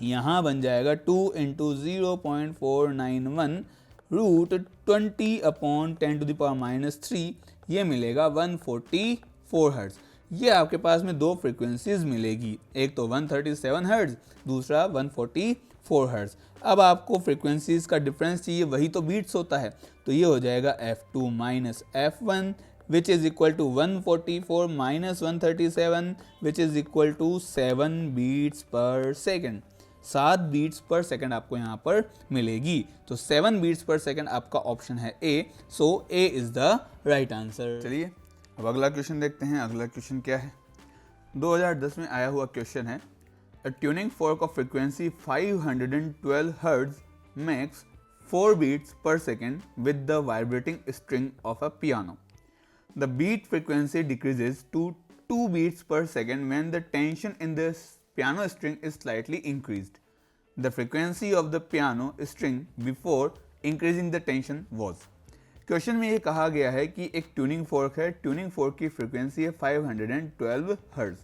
यहाँ बन जाएगा 2 इंटू 0.491 रूट 20 अपॉन 10⁻³ ये मिलेगा 144 हर्ट्ज। ये आपके पास में दो फ्रीक्वेंसीज मिलेगी, एक तो 137 हर्ट्ज, दूसरा 144 हर्ट्ज। अब आपको फ्रीक्वेंसीज का डिफरेंस चाहिए, वही तो बीट्स होता है, तो ये हो जाएगा f2 minus f1 which is equal to 144 minus 137 which is equal to 7 beats पर सेकेंड। 7 बीट्स पर सेकेंड आपको यहाँ पर मिलेगी, तो 7 बीट्स पर सेकेंड आपका ऑप्शन है ए, सो A is the right answer. चलिए अब अगला क्वेश्चन देखते हैं। अगला क्वेश्चन क्या है, 2010 में आया हुआ क्वेश्चन है। A tuning fork of frequency 512 Hz makes 4 beats per second with the vibrating string of a piano. The beat frequency decreases to 2 beats per second when the tension in the piano string is slightly increased. The frequency of the piano string before increasing the tension was. Question में ये कहा गया है कि एक tuning fork है, tuning fork की frequency है 512 हर्ट्ज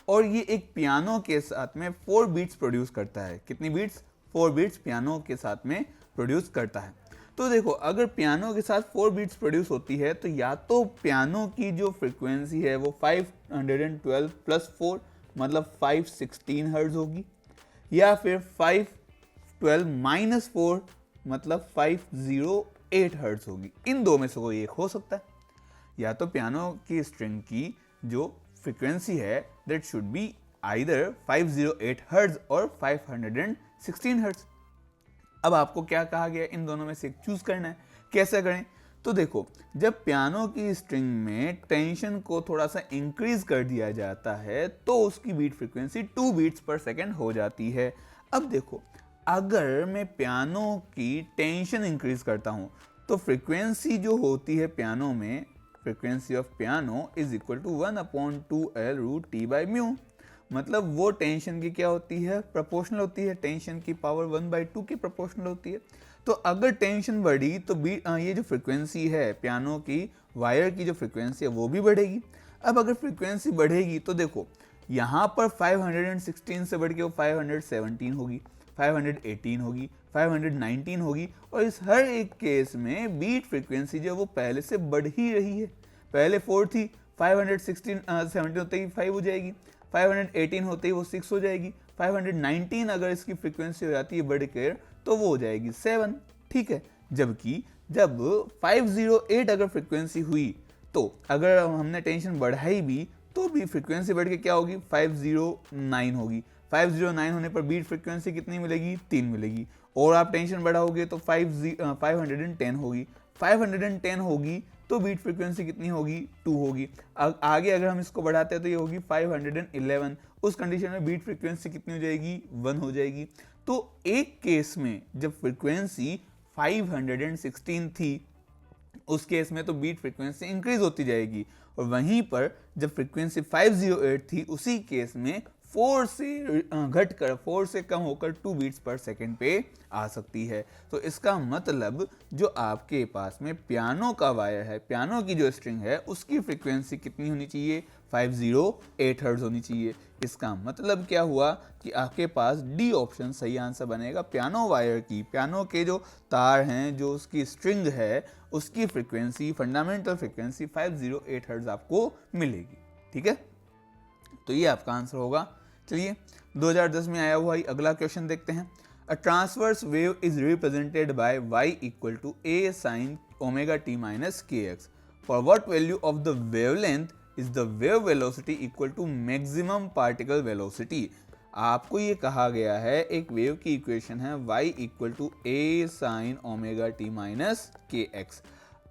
और ये एक पियानो के साथ में 4 बीट्स प्रोड्यूस करता है। कितनी बीट्स, 4 बीट्स पियानो के साथ में प्रोड्यूस करता है। तो देखो अगर पियानो के साथ 4 बीट्स प्रोड्यूस होती है तो या तो पियानो की जो फ्रीक्वेंसी है वो 512 प्लस 4 मतलब 516 हर्ट्ज होगी, या फिर 512 माइनस 4 मतलब 508 हर्ट्ज होगी। इन दो में से कोई एक हो सकता है। या तो पियानो की स्ट्रिंग की जो फ्रीक्वेंसी है that should be either 508 hertz और 516 हर्ट्ज। अब आपको क्या कहा गया, इन दोनों में से एक चूज करना है। कैसे करें, तो देखो, जब पियानो की स्ट्रिंग में टेंशन को थोड़ा सा इंक्रीज कर दिया जाता है तो उसकी बीट फ्रीक्वेंसी 2 बीट्स पर सेकेंड हो जाती है। अब देखो, अगर मैं पियानो की टेंशन इंक्रीज करता हूं तो फ्रीक्वेंसी जो होती है पियानो में, frequency of piano is equal to 1/2L√T/μ। मतलब वो टेंशन की क्या होती है, प्रोपोर्शनल होती है, टेंशन की पावर 1/2 के प्रोपोर्शनल होती है। तो अगर टेंशन बढ़ी तो ये जो फ्रीक्वेंसी है पियानो की वायर की जो फ्रीक्वेंसी है वो भी बढ़ेगी। अब अगर फ्रीक्वेंसी बढ़ेगी तो देखो, यहाँ पर 516 से बढ़ के वो 517 होगी, 518 होगी, 519 होगी, और इस हर एक केस में बीट फ्रीक्वेंसी जो वो पहले से बढ़ ही रही है। पहले 4 थी, 517 होते ही 5 हो जाएगी, 518 होते ही वो 6 हो जाएगी, 519 अगर इसकी फ्रीक्वेंसी हो जाती है बढ़कर तो वो हो जाएगी 7। ठीक है, जबकि जब 508 अगर फ्रीक्वेंसी हुई तो अगर हमने टेंशन बढ़ाई भी तो भी फ्रीक्वेंसी बढ़ के क्या होगी, 509 होगी। 509 होने पर बीट फ्रीक्वेंसी कितनी मिलेगी, 3 मिलेगी। और आप टेंशन बढ़ाओगे तो 510 होगी, 510 होगी तो बीट फ्रीक्वेंसी कितनी होगी, 2 होगी। आगे अगर हम इसको बढ़ाते हैं तो ये होगी 511। उस कंडीशन में बीट फ्रीक्वेंसी कितनी हो जाएगी, 1 हो जाएगी। तो एक केस में जब फ्रीक्वेंसी 516 थी उस केस में तो बीट फ्रीक्वेंसी इंक्रीज होती जाएगी, और वहीं पर जब फ्रीक्वेंसी 508 थी उसी केस में 4 से घटकर 4 से कम होकर 2 बीट्स पर सेकेंड पे आ सकती है। तो इसका मतलब जो आपके पास में पियानो का वायर है, पियानो की जो स्ट्रिंग है, उसकी फ्रीक्वेंसी कितनी होनी चाहिए, 508 हर्ट्ज होनी चाहिए। इसका मतलब क्या हुआ कि आपके पास डी ऑप्शन सही आंसर बनेगा। पियानो वायर की, पियानो के जो तार हैं, जो उसकी स्ट्रिंग है, उसकी फ्रीक्वेंसी, फंडामेंटल फ्रीक्वेंसी 508 हर्ट्ज आपको मिलेगी। ठीक है, तो ये आपका आंसर होगा। चलिए 2010 में आया हुआ ही अगला क्वेश्चन देखते हैं। A transverse wave is represented by y equal to a sin omega t minus kx। For what value of the wavelength is the wave velocity equal to maximum particle velocity. आपको ये कहा गया है, एक wave की equation है y equal to a sin omega t minus kx।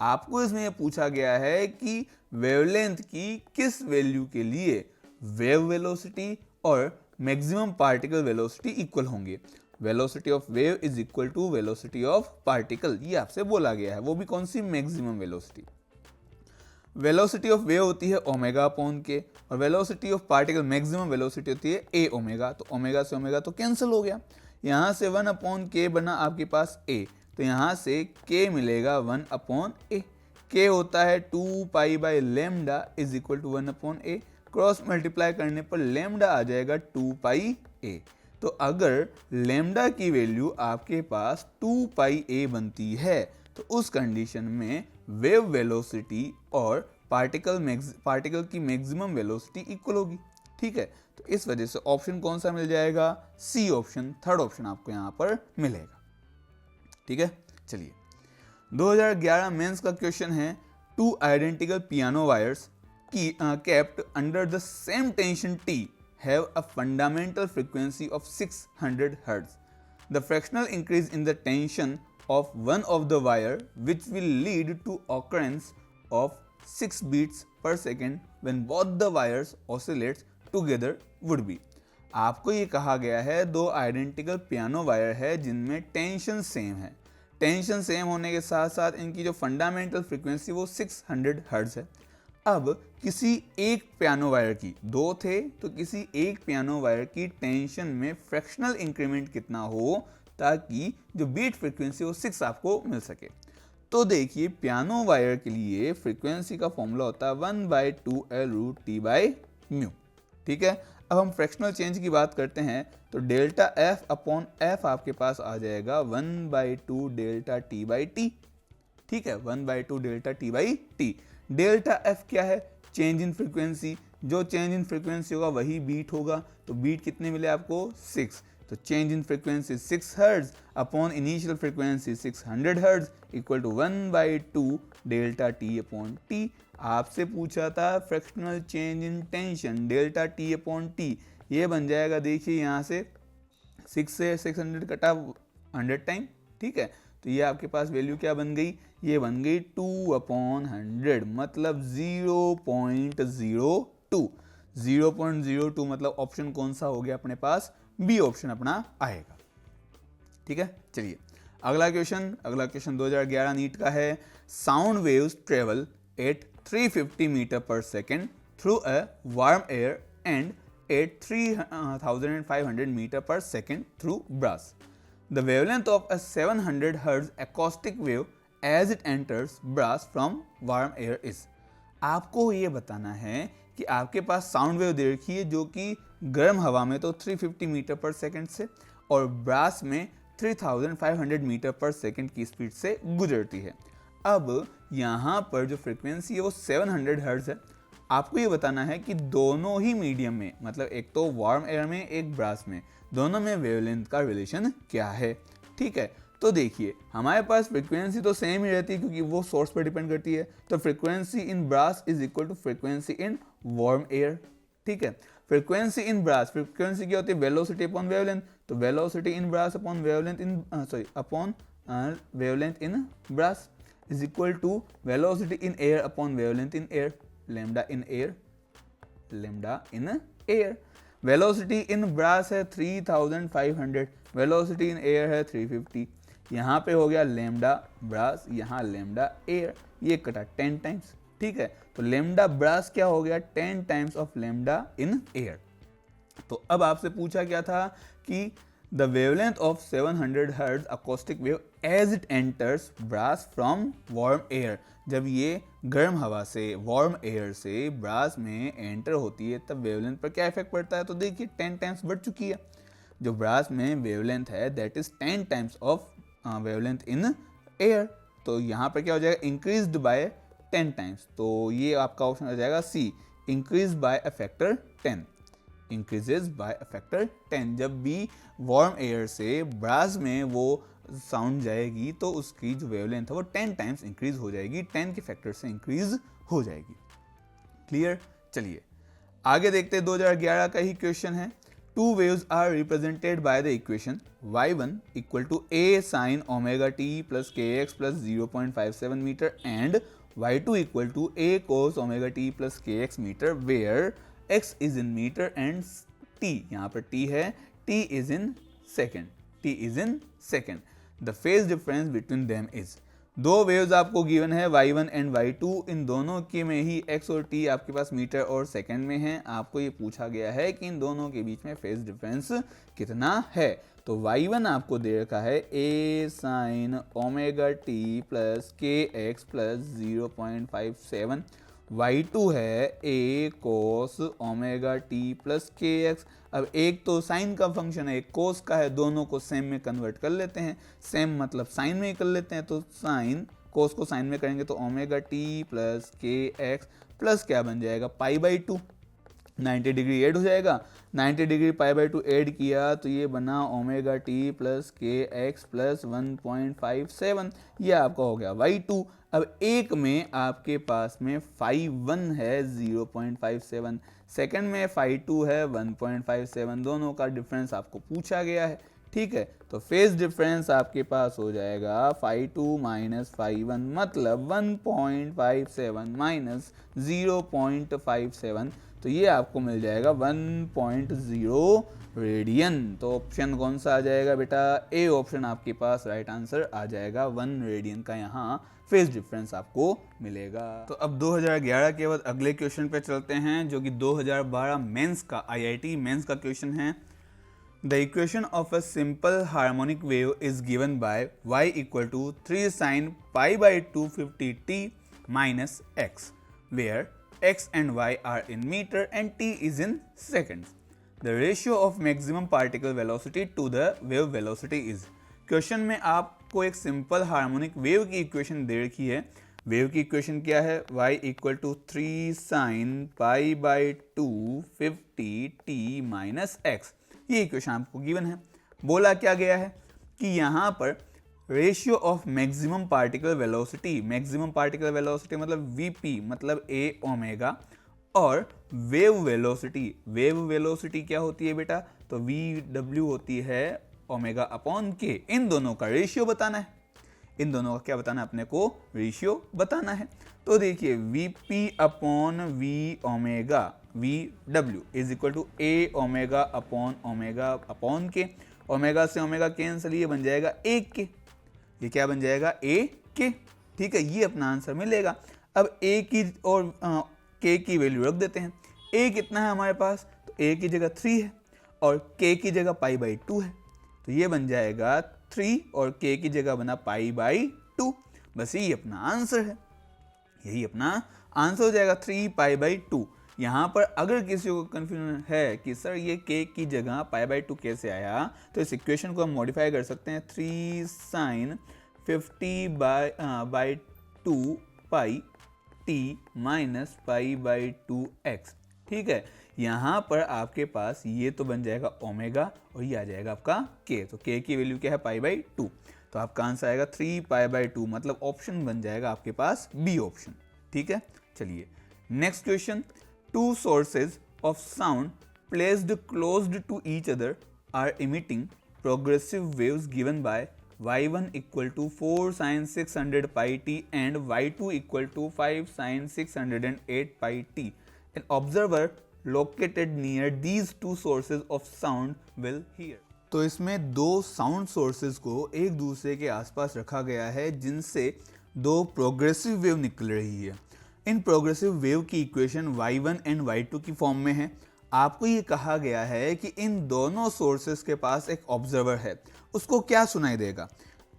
आपको इसमें यह पूछा गया है कि वेवलेंथ की किस वैल्यू के लिए वेव वेलोसिटी और मैक्सिमम पार्टिकल वेलोसिटी इक्वल होंगे। Velocity of wave is equal to velocity of particle, ये आपसे बोला गया है। वो भी कौन सी, maximum velocity. Velocity of wave होती है ओमेगा अपॉन के, और velocity of particle maximum velocity होती है ए ओमेगा। तो ओमेगा से ओमेगा तो कैंसिल हो गया, यहाँ से 1 अपॉन के बना आपके पास ए, तो यहाँ से के मिलेगा 1 अपॉन ए। के होता है 2 pi by lambda is equal to 1 upon a. Cross multiply करने पर लेमडा आ जाएगा 2 पाई ए। तो अगर लेमडा की वैल्यू आपके पास 2 पाई ए बनती है तो उस कंडीशन में वेव वेलोसिटी और पार्टिकल की मैक्सिमम वेलोसिटी इक्वल होगी। ठीक है, तो इस वजह से ऑप्शन कौन सा मिल जाएगा, सी ऑप्शन, थर्ड ऑप्शन आपको यहाँ पर मिलेगा। ठीक है, चलिए 2011 मेंस का क्वेश्चन है। 2 identical piano wires kept under the same tension T have a fundamental frequency of 600 Hz. The fractional increase in the tension of one of the wire which will lead to occurrence of 6 beats per second when both the wires oscillates together would be। आपको ये कहा गया है 2 identical piano wire है जिनमें tension same है। Tension same होने के साथ साथ इनकी जो फंडामेंटल फ्रीक्वेंसी वो 600 हर्ट्ज है। अब किसी एक पियानो वायर की, 2 थे तो किसी एक पियानो वायर की टेंशन में फ्रैक्शनल इंक्रीमेंट कितना हो ताकि जो बीट फ्रीक्वेंसी हो 6 आपको मिल सके। तो देखिए पियानो वायर के लिए फ्रीक्वेंसी का फॉर्मूला होता है 1/2L√T/μ। ठीक है, अब हम फ्रैक्शनल चेंज की बात करते हैं तो डेल्टा एफ अपॉन एफ आपके पास आ जाएगा 1/2 डेल्टा T/T। ठीक है, 1/2 डेल्टा T/T। डेल्टा एफ क्या है, चेंज इन फ्रीक्वेंसी। जो चेंज इन फ्रीक्वेंसी होगा वही बीट होगा, तो बीट कितने मिले आपको, 6। तो change in frequency 6 hertz upon initial frequency 600 hertz equal to 1/2 delta T upon T। आपसे पूछा था fractional change in tension delta T upon T, ये बन जाएगा, देखिए यहाँ से 6 से 600 कटा 100 टाइम, ठीक है, तो ये आपके पास वैल्यू क्या बन गई, ये बन गई 2/100 मतलब 0.02। 0.02 मतलब ऑप्शन कौन सा हो गया अपने पास, बी ऑप्शन अपना आएगा। ठीक है, चलिए अगला क्वेश्चन 2011 नीट का है। Sound waves travel at 350 meter per second through a warm air and at 3500 meter per second through brass. The wavelength of a 700 Hz acoustic wave as it enters brass from warm air is। आपको ये बताना है कि आपके पास sound wave दे रखी है जो कि गर्म हवा में तो 350 मीटर पर सेकंड से और ब्रास में 3500 मीटर पर सेकंड की स्पीड से गुजरती है। अब यहाँ पर जो फ्रीक्वेंसी है वो 700 हर्ट्ज है। आपको ये बताना है कि दोनों ही मीडियम में, मतलब एक तो वार्म एयर में एक ब्रास में, दोनों में वेवलेंथ का रिलेशन क्या है। ठीक है, तो देखिए हमारे पास फ्रीक्वेंसी तो सेम ही रहती है क्योंकि वो सोर्स पर डिपेंड करती है। तो frequency in brass is equal to frequency in warm air. ठीक है, फ्रीक्वेंसी इन ब्रास, फ्रीक्वेंसी क्या होती है, वेलोसिटी अपॉन वेवलेंथ। तो velocity in brass upon wavelength in upon wavelength in brass is equal to velocity in air upon wavelength in air, lambda in air, lambda in air. Velocity in brass है 3500, velocity in air है 350। यहाँ पे हो गया lambda brass, यहाँ lambda air, ये कटा 10 times. ठीक है, तो लैम्डा ब्रास क्या हो गया, 10 times of lambda in air. तो अब आपसे पूछा क्या था कि the wavelength of 700 hertz acoustic wave as it enters brass from warm air. जब ये गर्म हवा से, वार्म एयर से ब्रास में एंटर होती है तब वेवलेंथ पर क्या इफेक्ट पड़ता है। तो देखिए 10 टाइम्स बढ़ चुकी है। जो ब्रास में वेवलेंथ है that is 10 times of wavelength in air. तो यहाँ पर क्या हो जाएगा, इंक्रीज्ड बाय 10 टाइम्स। तो ये आपका ऑप्शन हो जाएगा C, increase by a factor 10, increases by a factor 10। जब भी वार्म एयर से ब्रास में वो साउंड जाएगी तो उसकी जो वेवलेंथ है वो 10 टाइम्स इंक्रीज हो जाएगी, 10 के फैक्टर से इंक्रीज हो जाएगी। क्लियर, चलिए आगे देखते हैं 2011 का ही क्वेश्चन है। Two waves are represented by the equation y1 equal to a sin omega t plus kx plus 0.57 metre and y2 equal to a cos omega t plus kx metre where x is in metre and t, यहाँ पर t है, t is in second, t is in second. The phase difference between them is. दो waves आपको given है y1 and y2, इन दोनों के में ही x और t आपके पास मीटर और सेकंड में है। आपको ये पूछा गया है कि इन दोनों के बीच में फेज डिफरेंस कितना है। तो y1 आपको दे रखा है a sin omega t plus kx plus 0.57, y2 है a cos omega t plus kx। अब एक तो साइन का फंक्शन है, एक कोस का है, दोनों को सेम में कन्वर्ट कर लेते हैं। सेम मतलब साइन में ही कर लेते हैं, तो साइन कोस को साइन में करेंगे तो omega t plus kx plus क्या बन जाएगा, पाई बाई 2, 90 डिग्री ऐड हो जाएगा। 90 डिग्री पाई बाई 2 ऐड किया तो ये बना omega t plus kx plus 1.57, ये आपका हो गया y2। अब एक में आपके पास में φ1 है 0.57, सेकंड में φ2 है 1.57, दोनों का डिफरेंस आपको पूछा गया है। ठीक है, तो फेज डिफरेंस आपके पास हो जाएगा φ2 माइनस φ1 मतलब 1.57 माइनस 0.57, तो ये आपको मिल जाएगा 1.0 रेडियन। तो ऑप्शन कौन सा आ जाएगा बेटा, ए ऑप्शन आपके पास राइट आंसर आ जाएगा। 1 रेडियन का यहाँ फेज डिफरेंस आपको मिलेगा। तो अब 2011 के बाद अगले क्वेश्चन पे चलते हैं जो कि 2012 मेंस का, IIT मेंस का क्वेश्चन है। The equation of a simple harmonic wave is given by y equal to 3 sin pi by 250t minus x, where x and y are in meter and t is in seconds. The ratio of maximum particle velocity to the wave velocity is। Question में आपको एक simple harmonic wave की equation दे रखी है। Wave की equation क्या है, y equal to 3 sin pi by 250t minus x, ये इक्वेशन आपको गिवन है। बोला क्या गया है कि यहाँ पर ratio of maximum particle velocity, maximum particle velocity मतलब वीपी मतलब ए ओमेगा, और वेव वेलोसिटी, वेव वेलोसिटी क्या होती है बेटा, तो वी डब्ल्यू होती है ओमेगा अपॉन के, इन दोनों का रेशियो बताना है। इन दोनों का क्या बताना है अपने को? रेशियो बताना है। तो देखिए V P upon V omega V W is equal to A omega upon omega upon K. Omega से ओमेगा कैंसिल, ये बन जाएगा ए के। ये क्या बन जाएगा? ए के। ठीक है, ये अपना आंसर मिलेगा। अब ए की और के की वैल्यू रख देते हैं। ए कितना है हमारे पास? तो ए की जगह 3 है और के की जगह π/2 है, तो ये बन जाएगा 3 और के की जगह बना π/2। बस यही अपना आंसर है, यही अपना आंसर हो जाएगा 3 π/2। यहाँ पर अगर किसी को कंफ्यूजन है कि सर ये के की जगह π/2 कैसे आया, तो इस इक्वेशन को हम मॉडिफाई कर सकते हैं 3 sin 50/2 पाई t माइनस π/2x। ठीक है, यहाँ पर आपके पास ये तो बन जाएगा ओमेगा और ये आ जाएगा आपका के। तो के की वैल्यू क्या है? π/2। तो आपका आंसर आएगा 3 π/2, मतलब ऑप्शन बन जाएगा आपके पास बी ऑप्शन। ठीक है, चलिए next question. Two sources of sound placed closed to each other are emitting progressive waves given by y1 equal to 4 sin 600 pi t and y2 equal to 5 sin 608 pi t. An observer located near these two sources of sound will hear. तो इसमें दो sound sources को एक दूसरे के आसपास रखा गया है जिनसे दो प्रोग्रेसिव वेव निकल रही है। इन प्रोग्रेसिव वेव की इक्वेशन y1 एंड y2 की फॉर्म में है। आपको ये कहा गया है कि इन दोनों सोर्सेस के पास एक ऑब्जर्वर है, उसको क्या सुनाई देगा।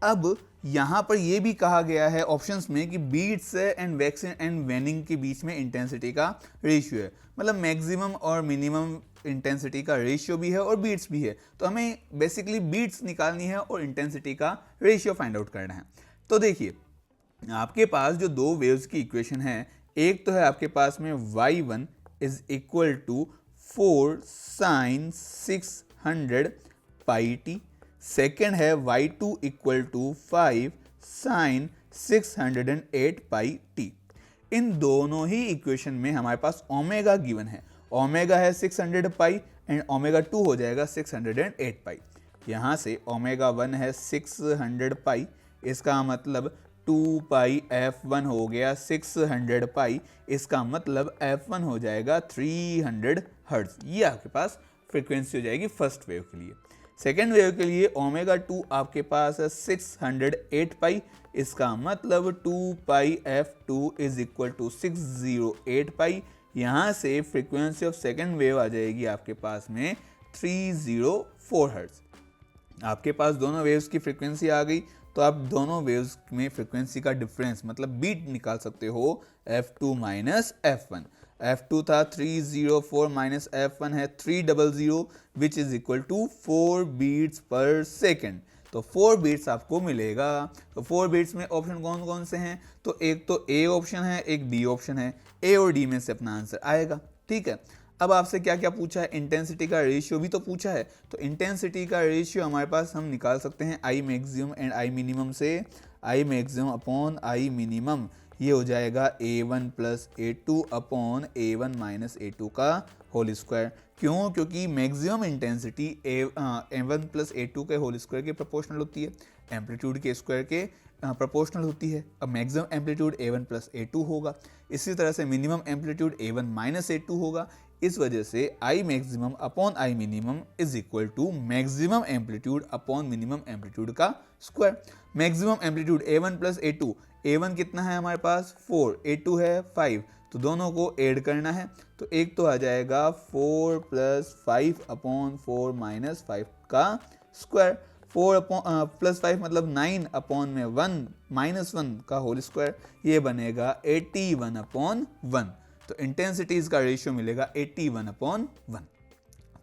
अब यहाँ पर यह भी कहा गया है ऑप्शंस में कि beats and waxing and waning के बीच में इंटेंसिटी का रेशियो है, मतलब मैक्सिमम और मिनिमम इंटेंसिटी का रेशियो भी है और बीट्स भी है। तो हमें बेसिकली बीट्स निकालनी है और इंटेंसिटी का रेशियो फाइंड आउट करना है। तो देखिए आपके पास जो दो वेव्स की इक्वेशन है, एक तो है आपके पास में y1 is equal to 4 sin 600 pi t, second है y2 equal to 5 sin 608 pi t। इन दोनों ही इक्वेशन में हमारे पास ओमेगा गिवन है। ओमेगा है 600 पाई एंड ओमेगा 2 हो जाएगा 608 पाई। यहाँ से ओमेगा 1 है 600 पाई, इसका मतलब 2 पाई f1 हो गया 600 पाई, इसका मतलब f1 हो जाएगा 300 हर्ट्ज। ये आपके पास फ्रीक्वेंसी हो जाएगी फर्स्ट वेव के लिए। सेकेंड वेव के लिए ओमेगा 2 आपके पास है 608 पाई, इसका मतलब 2 pi f2 is equal to 608 पाई। यहाँ से फ्रीक्वेंसी ऑफ सेकेंड वेव आ जाएगी आपके पास में 304 हर्ट्ज। आपके पास दोनों वेव्स की फ्रीक्वेंसी आ गई, तो आप दोनों वेव्स में फ्रीक्वेंसी का डिफरेंस मतलब बीट निकाल सकते हो f2 माइनस f1। f2 था 304 माइनस f1 है 300 which is equal to 4 beats पर सेकेंड। तो 4 बीट्स आपको मिलेगा। तो 4 बीट्स में ऑप्शन कौन कौन से हैं? तो एक तो ए ऑप्शन है, एक डी ऑप्शन है। ए और डी में से अपना आंसर आएगा। ठीक है, अब आपसे क्या क्या पूछा है? इंटेंसिटी का रेशियो भी तो पूछा है। तो इंटेंसिटी का रेशियो हमारे पास हम निकाल सकते हैं I maximum and I minimum से। I maximum upon I minimum ये हो जाएगा a1 plus a2 upon a1 minus a2 का होल स्क्वायर। क्यों? क्योंकि maximum intensity a1 plus a2 के होल स्क्वायर के प्रोपोर्शनल होती है, एम्पलीट्यूड के स्क्वायर के प्रोपोर्शनल होती है। अब maximum amplitude a1 plus a2 होगा, इसी तरह से minimum amplitude a1 minus a2 होगा। इस वजह से I maximum upon I minimum is equal to maximum amplitude upon minimum amplitude का square. Maximum amplitude a1 plus a2, a1 कितना है हमारे पास 4, a2 है 5, तो दोनों को ऐड करना है। तो एक तो आ जाएगा 4 प्लस 5 अपॉन 4 माइनस 5 का स्क्वायर। 4 प्लस 5 मतलब 9 अपॉन में 1 माइनस 1 का होल स्क्वायर, ये बनेगा 81 अपॉन 1। तो इंटेंसिटीज का रेशियो मिलेगा 81 अपॉन 1।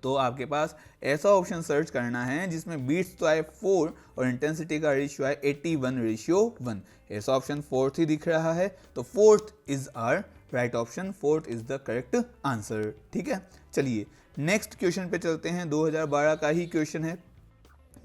तो आपके पास ऐसा ऑप्शन सर्च करना है जिसमें बीट्स तो आए 4 और इंटेंसिटी का रेशियो आए 81:1। ऐसा ऑप्शन फोर्थ ही दिख रहा है, तो fourth is our right option, fourth is the correct answer. ठीक है, चलिए नेक्स्ट क्वेश्चन पे चलते हैं। 2012 का ही क्वेश्चन है।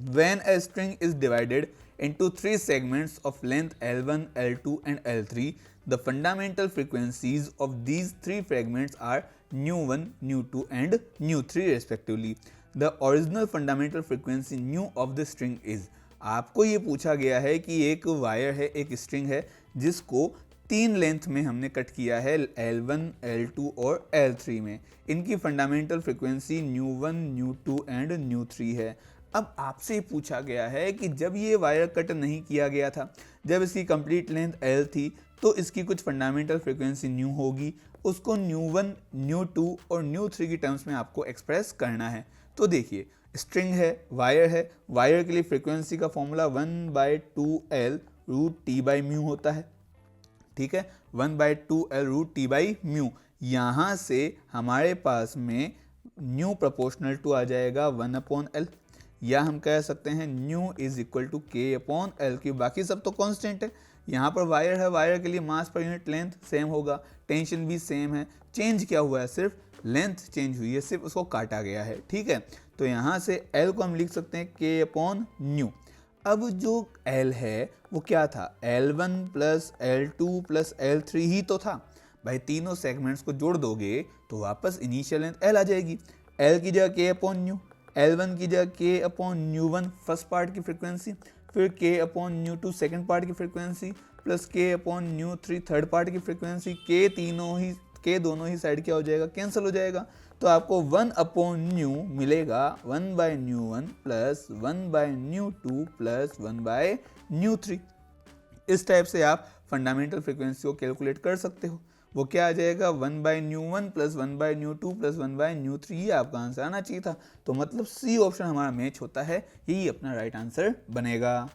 When a string is divided into 3 segments of length L1, L2 and L3, the fundamental frequencies of these 3 fragments are nu1, nu2 and nu3 respectively. The original fundamental frequency new of the string is. आपको ये पूछा गया है कि एक wire है, एक string है जिसको 3 लेंथ में हमने कट किया है, L1, L2 और L3 में। इनकी fundamental frequency new 1, new 2 and new 3 है। अब आपसे पूछा गया है कि जब ये वायर कट नहीं किया गया था, जब इसकी कंप्लीट लेंथ L थी, तो इसकी कुछ फंडामेंटल फ्रीक्वेंसी न्यू होगी, उसको न्यू 1, न्यू 2 और न्यू 3 की टर्म्स में आपको एक्सप्रेस करना है। तो देखिए, स्ट्रिंग है, वायर के लिए फ्रीक्वेंसी का formula 1/2L root T by mu होता है। ठीक है, 1/2L root T by mu. यहाँ से हमारे पास में न्यू प्रोपोर्शनल टू आ जाएगा 1/L, या हम कह सकते हैं new is equal to K/L की। बाकी सब तो कांस्टेंट है। यहाँ पर वायर है, वायर के लिए मास पर यूनिट लेंथ सेम होगा, टेंशन भी सेम है। चेंज क्या हुआ है, सिर्फ लेंथ चेंज हुई है, सिर्फ उसको काटा गया है। ठीक है, तो यहाँ से L को हम लिख सकते हैं K/न्यू। अब जो L है वो क्या था, L1 plus L2 plus L3 ही तो था भाई। तीनों सेगमेंट्स को जोड़ दोगे तो वापस इनिशियल लेंथ L आ जाएगी। L की जगह K/न्यू, L1 की जगह K/न्यू1 फर्स्ट पार्ट की फ्रीक्वेंसी, फिर K/न्यू2 सेकंड पार्ट की फ्रीक्वेंसी, प्लस K/न्यू3 थर्ड पार्ट की फ्रीक्वेंसी। K दोनों ही साइड क्या हो जाएगा, कैंसिल हो जाएगा। तो आपको 1/न्यू मिलेगा 1/न्यू1 प्लस 1/न्यू2 प्लस 1/न्यू3। इस टाइप से आप फंडामेंटल फ्रीक्वेंसी को कैलकुलेट कर सकते हो। वो क्या आ जाएगा, 1/न्यू1 प्लस 1/न्यू2 प्लस 1/न्यू3। ये आपका आंसर आना चाहिए था। तो मतलब सी ऑप्शन हमारा मैच होता है, यही अपना राइट आंसर बनेगा।